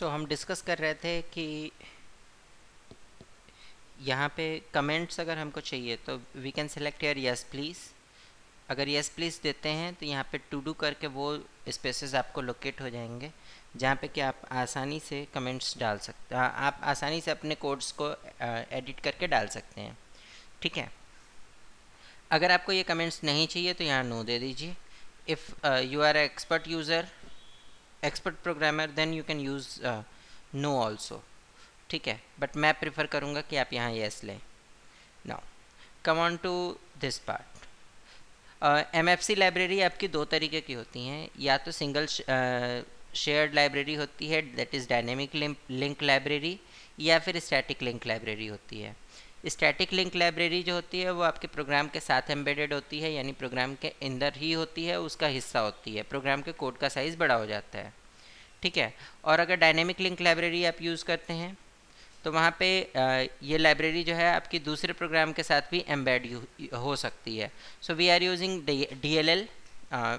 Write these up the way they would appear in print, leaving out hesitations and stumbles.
हम डिस्कस कर रहे थे कि यहाँ पे कमेंट्स अगर हमको चाहिए तो we can select your yes please. अगर यस प्लीज़ देते हैं तो यहाँ पे टू डू करके वो स्पेसेस आपको लोकेट हो जाएंगे जहाँ पे कि आप आसानी से कमेंट्स डाल सकते हैं, आप आसानी से अपने कोड्स को एडिट करके डाल सकते हैं। ठीक है, अगर आपको ये कमेंट्स नहीं चाहिए तो यहाँ नो दे दीजिए। If you are expert user, expert programmer, then you can use no also. ठीक है, बट मैं प्रिफर करूँगा कि आप यहाँ यस लें। Now come on to this part. MFC library आपकी दो तरीके की होती हैं, या तो सिंगल शेयर्ड लाइब्रेरी होती है that is dynamic link library, या फिर स्टैटिक लिंक लाइब्रेरी होती है। स्टैटिक लिंक लाइब्रेरी जो होती है वो आपके प्रोग्राम के साथ एम्बेडेड होती है, यानी प्रोग्राम के अंदर ही होती है, उसका हिस्सा होती है, प्रोग्राम के कोड का साइज़ बड़ा हो जाता है। ठीक है, और अगर डायनेमिक लिंक लाइब्रेरी आप यूज़ करते हैं तो वहाँ पे ये लाइब्रेरी जो है आपकी दूसरे प्रोग्राम के साथ भी एम्बेड हो सकती है। So we are using DLL,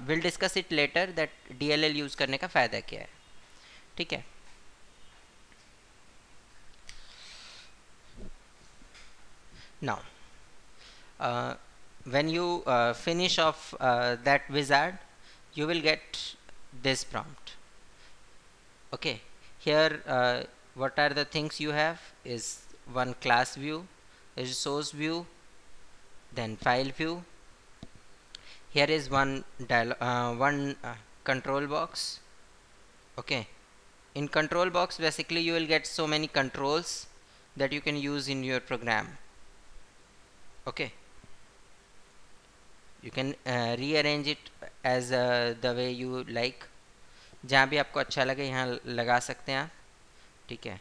will discuss it later that DLL use करने का फ़ायदा क्या है। ठीक है, now when you finish off that wizard, you will get this prompt. Okay, here what are the things you have is one class view, resource view, then file view. Here is one control box. Okay, in control box basically you will get so many controls that you can use in your program. Okay, you can rearrange it as the way you like, जहाँ भी आपको अच्छा लगे यहाँ लगा सकते हैं आप। ठीक है,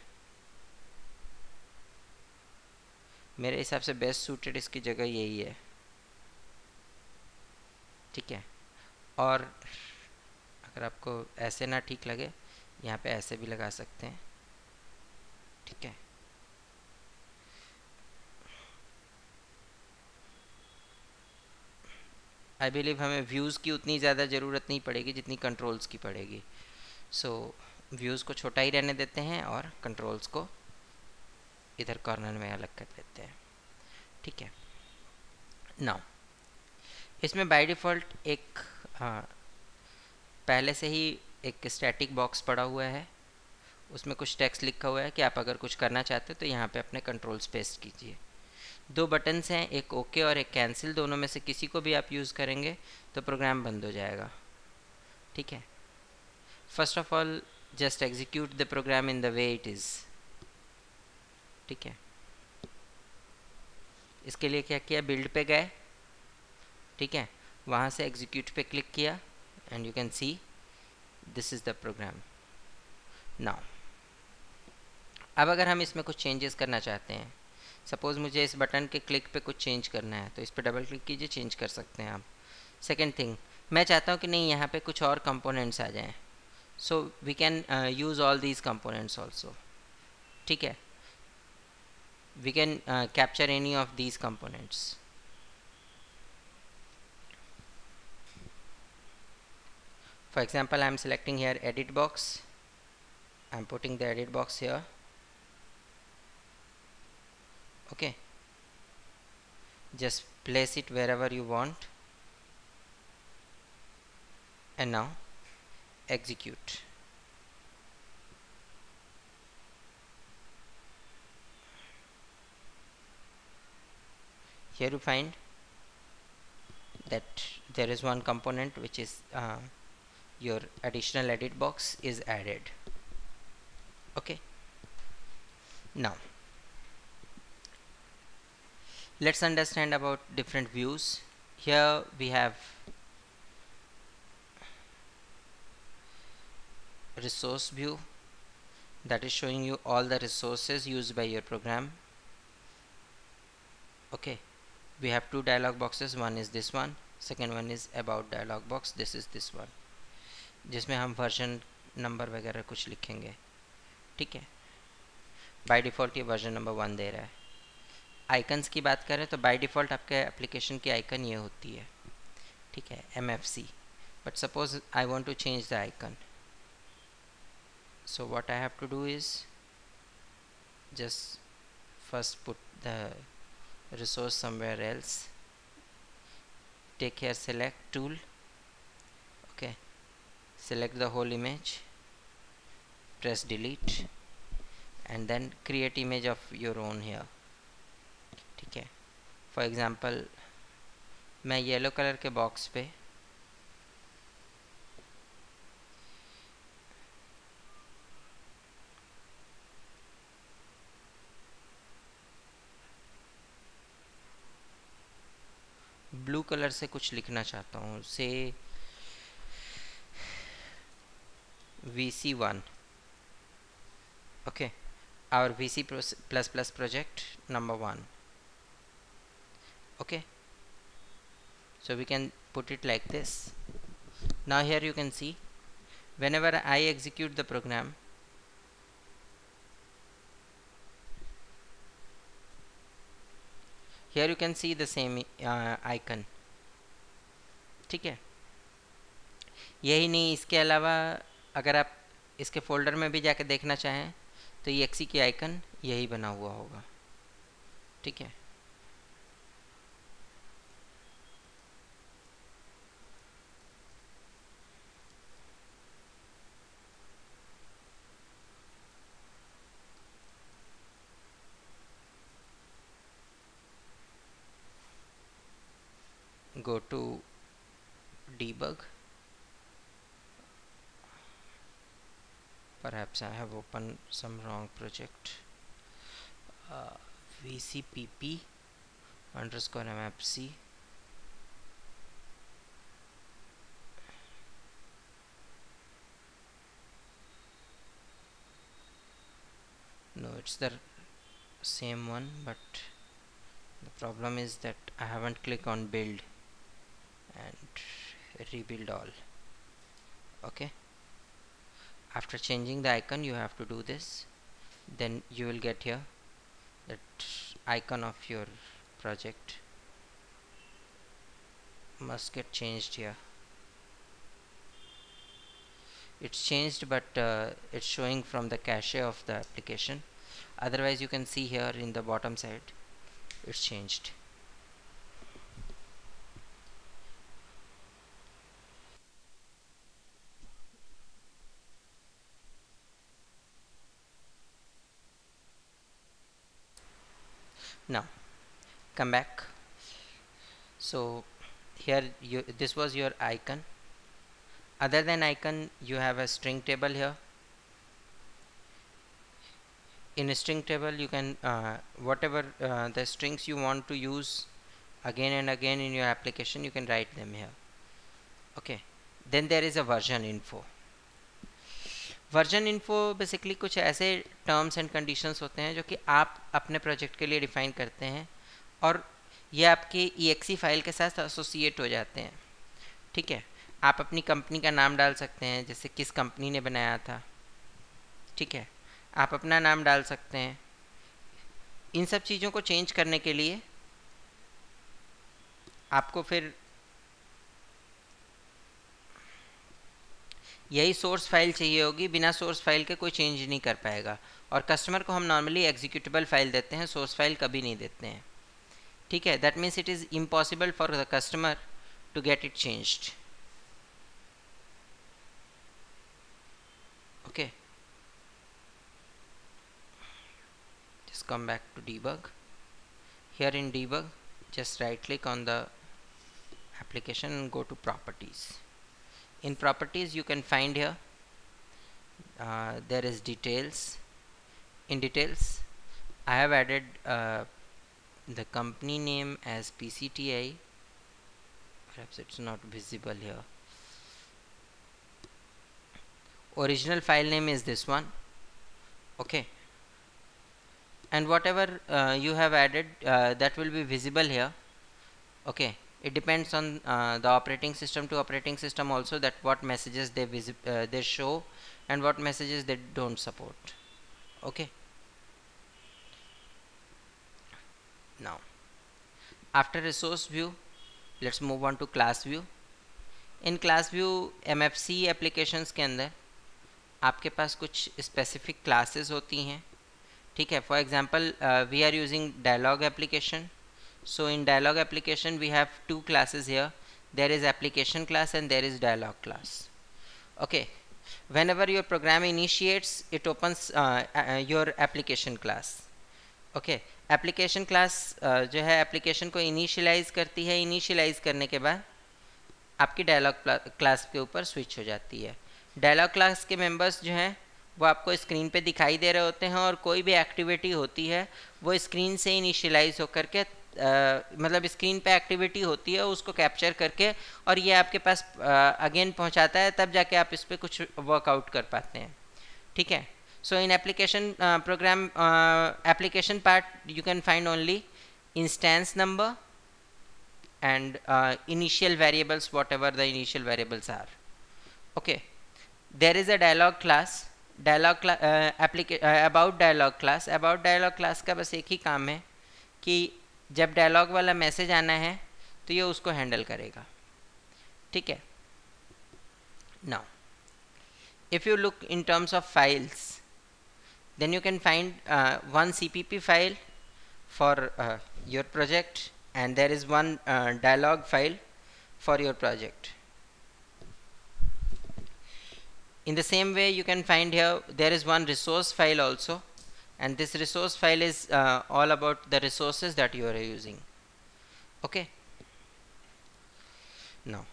मेरे हिसाब से बेस्ट सूटेड इसकी जगह यही है। ठीक है, और अगर आपको ऐसे ना ठीक लगे यहाँ पे ऐसे भी लगा सकते हैं। ठीक है, आई बिलीव हमें व्यूज़ की उतनी ज़्यादा ज़रूरत नहीं पड़ेगी जितनी कंट्रोल्स की पड़ेगी। सो व्यूज़ को छोटा ही रहने देते हैं और कंट्रोल्स को इधर कॉर्नर में अलग कर देते हैं। ठीक है, नाउ इसमें बाय डिफ़ॉल्ट एक पहले से ही एक स्टैटिक बॉक्स पड़ा हुआ है, उसमें कुछ टेक्स्ट लिखा हुआ है कि आप अगर कुछ करना चाहते हो तो यहाँ पे अपने कंट्रोल्स पेस्ट कीजिए। दो बटन्स हैं, एक ओके और एक कैंसिल, दोनों में से किसी को भी आप यूज़ करेंगे तो प्रोग्राम बंद हो जाएगा। ठीक है, first of all just execute the program in the way it is. ठीक है, इसके लिए क्या किया, बिल्ड पे गए। ठीक है, वहाँ से एग्जीक्यूट पे क्लिक किया and you can see this is the program. Now अब अगर हम इसमें कुछ चेंजेस करना चाहते हैं, सपोज़ मुझे इस बटन के क्लिक पे कुछ चेंज करना है तो इस पर डबल क्लिक कीजिए, चेंज कर सकते हैं आप। सेकेंड थिंग, मैं चाहता हूँ कि नहीं यहाँ पे कुछ और कंपोनेंट्स आ जाएं, so we can use all these components also. ठीक है, we can capture any of these components. For example, I am selecting here edit box, I am putting the edit box here. Okay, just place it wherever you want and now execute. Here you find that there is one component which is your additional edit box is added. Okay, now let's understand about different views. Here we have resource view that is showing you all the resources used by your program. Okay, we have two dialog boxes, one is this one, second one is about dialog box, this is this one, जिसमें हम version number वगैरह कुछ लिखेंगे। ठीक है, by default ये version number 1 दे रहा है। आइकन्स की बात करें तो बाय डिफ़ॉल्ट आपके एप्लीकेशन की आइकन ये होती है। ठीक है, MFC, but suppose I want to change the icon, So what I have to do is just first put the resource somewhere else. Take here select tool. Okay, select the whole image, press delete, and then create image of your own here. ठीक है, for example मैं yellow colour के box पे blue colour से कुछ लिखना चाहता हूँ, से VC1. Okay, our VC plus plus project number 1. Okay, so we can put it like this. Now here you can see whenever I execute the program, here you can see the same icon. ठीक है, यही नहीं, इसके अलावा अगर आप इसके folder में भी जाके देखना चाहें तो ये exe की आइकन यही बना हुआ होगा. ठीक है, go to debug. Perhaps I have opened some wrong project. VCPP underscore MFC. No, it's the same one, but the problem is that I haven't clicked on build and rebuild all. Okay, after changing the icon you have to do this, then you will get here that icon of your project must get changed here. It's changed, but it's showing from the cache of the application. Otherwise you can see here in the bottom side it's changed. Now come back. So here this was your icon. Other than icon you have a string table here. In a string table you can whatever the strings you want to use again and again in your application, you can write them here. Okay, then there is a version info. Version info basically कुछ ऐसे terms and conditions होते हैं जो कि आप अपने project के लिए डिफाइन करते हैं और ये आपके EXE फाइल के साथ एसोसिएट हो जाते हैं. ठीक है, आप अपनी कंपनी का नाम डाल सकते हैं, जैसे किस कंपनी ने बनाया था. ठीक है, आप अपना नाम डाल सकते हैं. इन सब चीज़ों को चेंज करने के लिए आपको फिर यही सोर्स फाइल चाहिए होगी. बिना सोर्स फाइल के कोई चेंज नहीं कर पाएगा. और कस्टमर को हम नॉर्मली एग्जीक्यूटेबल फाइल देते हैं, सोर्स फाइल कभी नहीं देते हैं. ठीक है, that means it is impossible for the customer to get it changed. Okay, just come back to debug. Here in debug just right click on the application and go to properties. In properties you can find here there is details. In details I have added the company name as PCTI. Perhaps it's not visible here. Original file name is this one. Okay, and whatever you have added that will be visible here. Okay, it depends on the operating system to operating system also, that what messages they show and what messages they don't support. Okay, now after resource view let's move on to class view. In class view MFC applications के अंदर आपके पास कुछ specific classes होती हैं, ठीक है. For example we are using dialog application. So in dialog application we have two classes here. There is application class and there is dialog class. Okay, whenever your program initiates, it opens your application class. Okay, application class जो है application को initialize करती है. initialize करने के बाद आपकी dialog class के ऊपर switch हो जाती है. dialog class के members जो हैं वो आपको स्क्रीन पे दिखाई दे रहे होते हैं, और कोई भी एक्टिविटी होती है वो स्क्रीन से इनिशियलाइज होकर के मतलब स्क्रीन पे एक्टिविटी होती है उसको कैप्चर करके और ये आपके पास अगेन पहुंचाता है, तब जाके आप इस पर कुछ वर्कआउट कर पाते हैं, ठीक है. So in application program application part you can find only instance number and initial variables, whatever the initial variables are. Okay, there is a dialog class. About dialog class का बस एक ही काम है कि जब डायलॉग वाला मैसेज आना है तो ये उसको हैंडल करेगा, ठीक है. Now if you look in terms of files, then you can find one CPP file for your project, and there is one dialog file for your project. In the same way you can find here there is one resource file also, and this resource file is all about the resources that you are using. Okay, now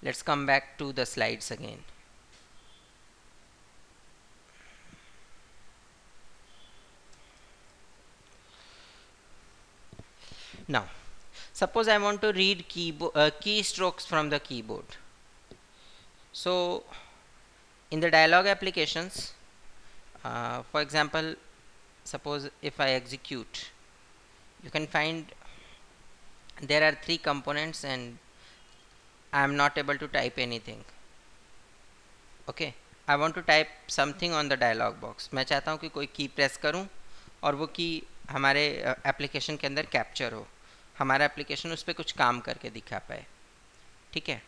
let's come back to the slides again. Now suppose I want to read keystrokes from the keyboard. So in the dialog applications, for example, suppose if I execute, you can find there are 3 components and I am not able to type anything. Okay, I want to type something on the dialog box. मैं चाहता हूँ कि कोई की press करूँ और वो की हमारे एप्लीकेशन के अंदर कैप्चर हो, हमारा एप्लीकेशन उस पर कुछ काम करके दिखा पाए, ठीक है.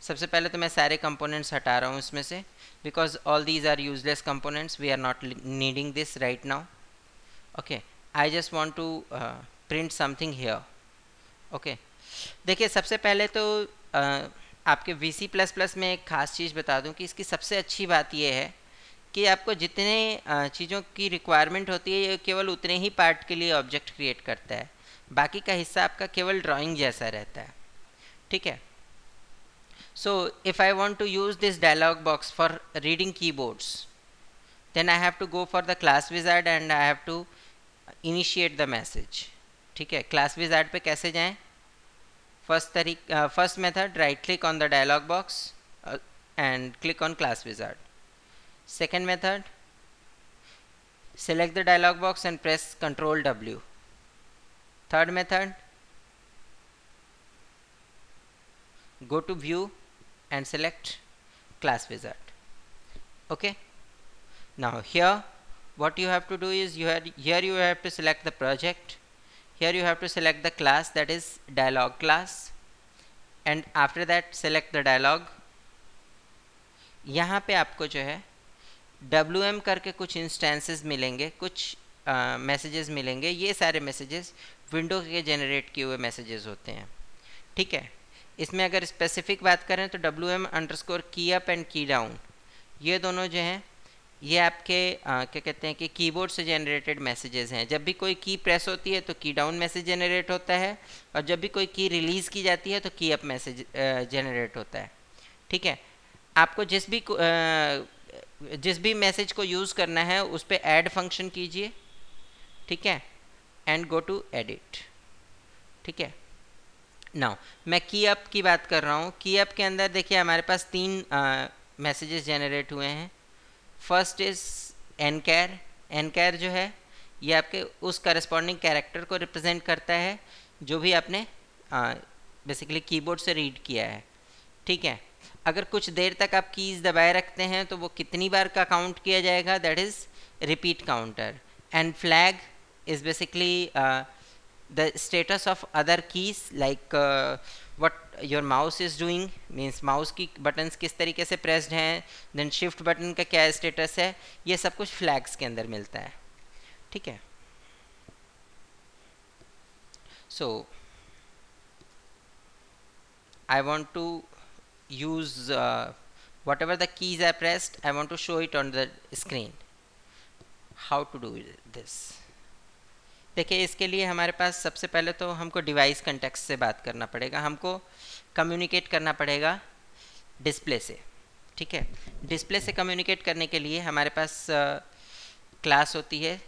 सबसे पहले तो मैं सारे कंपोनेंट्स हटा रहा हूँ इसमें से, because all these are useless components, we are not needing this right now. Okay, I just want to print something here. Okay, देखिए सबसे पहले तो आपके VC++ में एक ख़ास चीज़ बता दूं कि इसकी सबसे अच्छी बात यह है कि आपको जितने चीज़ों की रिक्वायरमेंट होती है ये केवल उतने ही पार्ट के लिए ऑब्जेक्ट क्रिएट करता है, बाकी का हिस्सा आपका केवल ड्राइंग जैसा रहता है, ठीक है. So if I want to use this dialog box for reading keyboards, then I have to go for the class wizard and I have to initiate the message, ठीक है. class wizard पे कैसे जाएं? first method, right click on the dialog box and click on class wizard. Second method, select the dialog box and press Ctrl W. Third method, go to view and select class wizard. Okay, now here what you have to do is here you have to select the project, here you have to select the class, that is dialog class, and after that select the dialog. यहाँ पे आपको जो है WM करके कुछ instances मिलेंगे, कुछ messages मिलेंगे. ये सारे मैसेजेस विंडो के जनरेट किए हुए मैसेजेस होते हैं, ठीक है. इसमें अगर स्पेसिफिक बात करें तो WM_key_up एंड key_down ये दोनों जो हैं ये आपके क्या कहते हैं कि कीबोर्ड से जनरेटेड मैसेजेस हैं. जब भी कोई की प्रेस होती है तो की डाउन मैसेज जनरेट होता है, और जब भी कोई की रिलीज़ की जाती है तो की अप मैसेज जनरेट होता है, ठीक है. आपको जिस भी मैसेज को यूज़ करना है उस पर ऐड फंक्शन कीजिए, ठीक है, एंड गो टू एडिट, ठीक है. नाउ मैं की अप की बात कर रहा हूँ. की अप के अंदर देखिए हमारे पास 3 मैसेजेस जनरेट हुए हैं. First is एनकैर. एनकैर जो है ये आपके उस करस्पॉन्डिंग कैरेक्टर को रिप्रेजेंट करता है जो भी आपने बेसिकली कीबोर्ड से रीड किया है, ठीक है. अगर कुछ देर तक आप कीज़ दबाए रखते हैं तो वो कितनी बार का काउंट किया जाएगा, that is repeat counter. And flag is basically the status of other keys, like what your mouse is doing, means mouse की बटन्स किस तरीके से प्रेस्ड हैं, देन शिफ्ट बटन का क्या स्टेटस है, ये सब कुछ फ्लैग्स के अंदर मिलता है, ठीक है. सो I want to use whatever the keys I pressed, I want to show it on the screen. How to do this? देखिए, इसके लिए हमारे पास सबसे पहले तो हमको डिवाइस कंटेक्स्ट से बात करना पड़ेगा, हमको कम्युनिकेट करना पड़ेगा डिस्प्ले से, ठीक है. डिस्प्ले से कम्युनिकेट करने के लिए हमारे पास क्लास होती है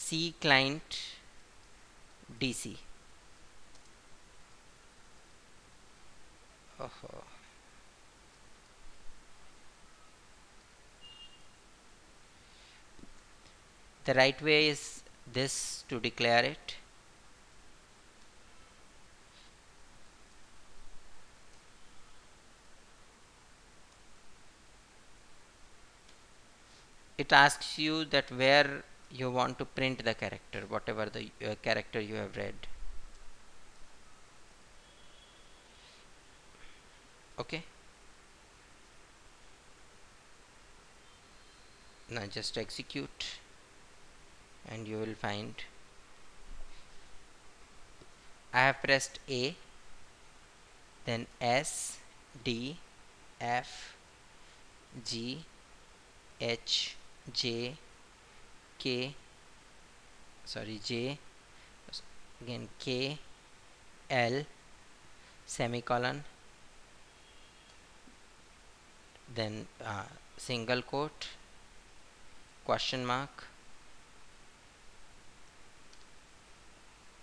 सी क्लाइंट डीसी. ओहो, the right way is this to declare it. It asks you that where you want to print the character, whatever the character you have read. Okay, now just execute and you will find I have pressed A, then S, D, F, G, H, J, K, sorry J, again K, L, semicolon, then single quote, question mark,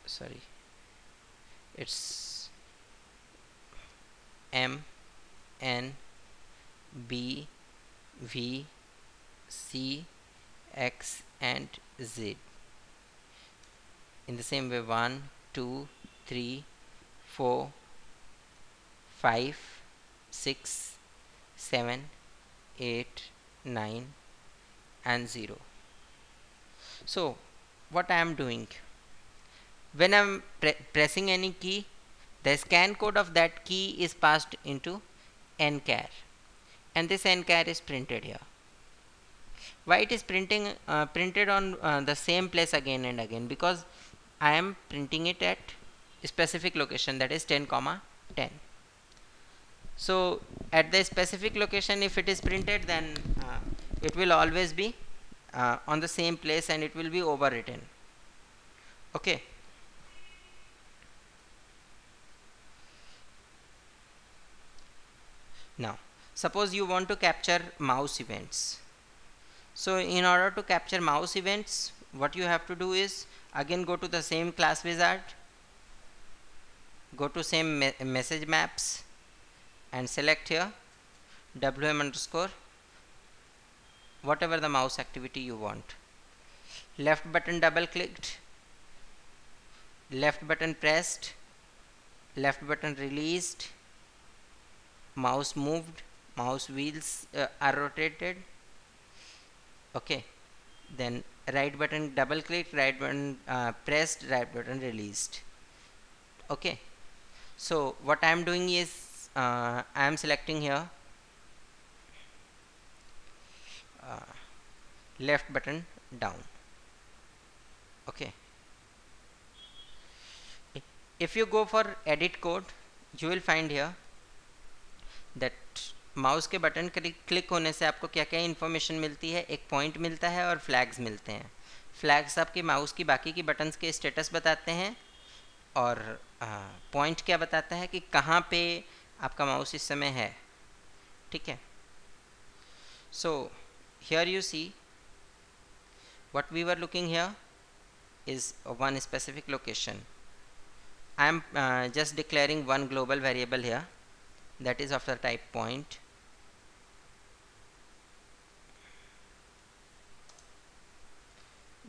sorry, it's M, N, B, V, C, X and Z. In the same way, 1, 2, 3, 4, 5, 6, 7, 8, 9 and 0. So what I am doing, when I am pressing any key, the scan code of that key is passed into nchar, and this nchar is printed here. Why it is printed on the same place again and again? Because I am printing it at a specific location, that is 10, 10. So at the specific location, if it is printed, then it will always be on the same place and it will be overwritten. Okay. Now suppose you want to capture mouse events. So in order to capture mouse events, what you have to do is again go to the same class wizard, go to same message maps and select here wm underscore whatever the mouse activity you want. Left button double clicked, left button pressed, left button released, mouse moved, mouse wheels are rotated. Okay, then right button double clicked, right button pressed, right button released. Okay, so what I am doing is I am selecting here left button down. Okay, if you go for edit code, you will find here that mouse के button click होने से आपको क्या क्या information मिलती है, एक point मिलता है और फ्लैग्स मिलते हैं. फ्लैग्स आपके माउस की बाकी की बटन्स के स्टेटस बताते हैं और पॉइंट क्या बताता है कि कहाँ पे आपका माउस इस समय है, ठीक है. So here you see what we were looking here is one specific location. I am just declaring one global variable here, that is of the type point.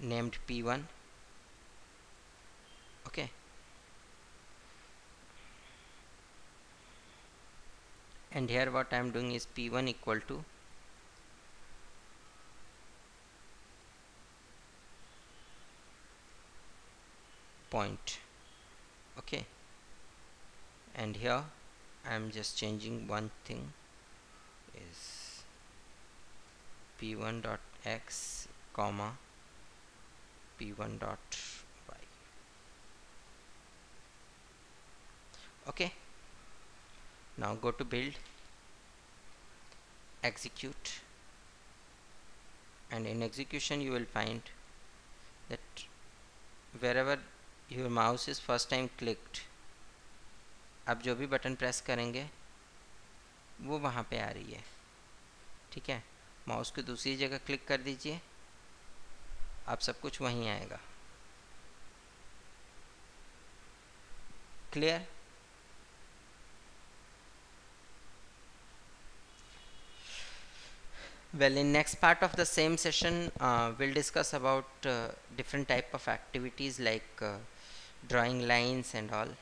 Named p1. Okay, and here what I am doing is p1 equal to point. Okay, and here I'm just changing one thing, is p1 dot x comma p1 dot y. Okay, now go to build, execute, and in execution you will find that wherever your mouse is first time clicked, आप जो भी button press करेंगे वो वहाँ पे आ रही है। ठीक है, माउस को दूसरी जगह क्लिक कर दीजिए, आप सब कुछ वहीं आएगा। Clear? Well, in next part of the same session, we'll discuss about different type of activities like drawing lines and all.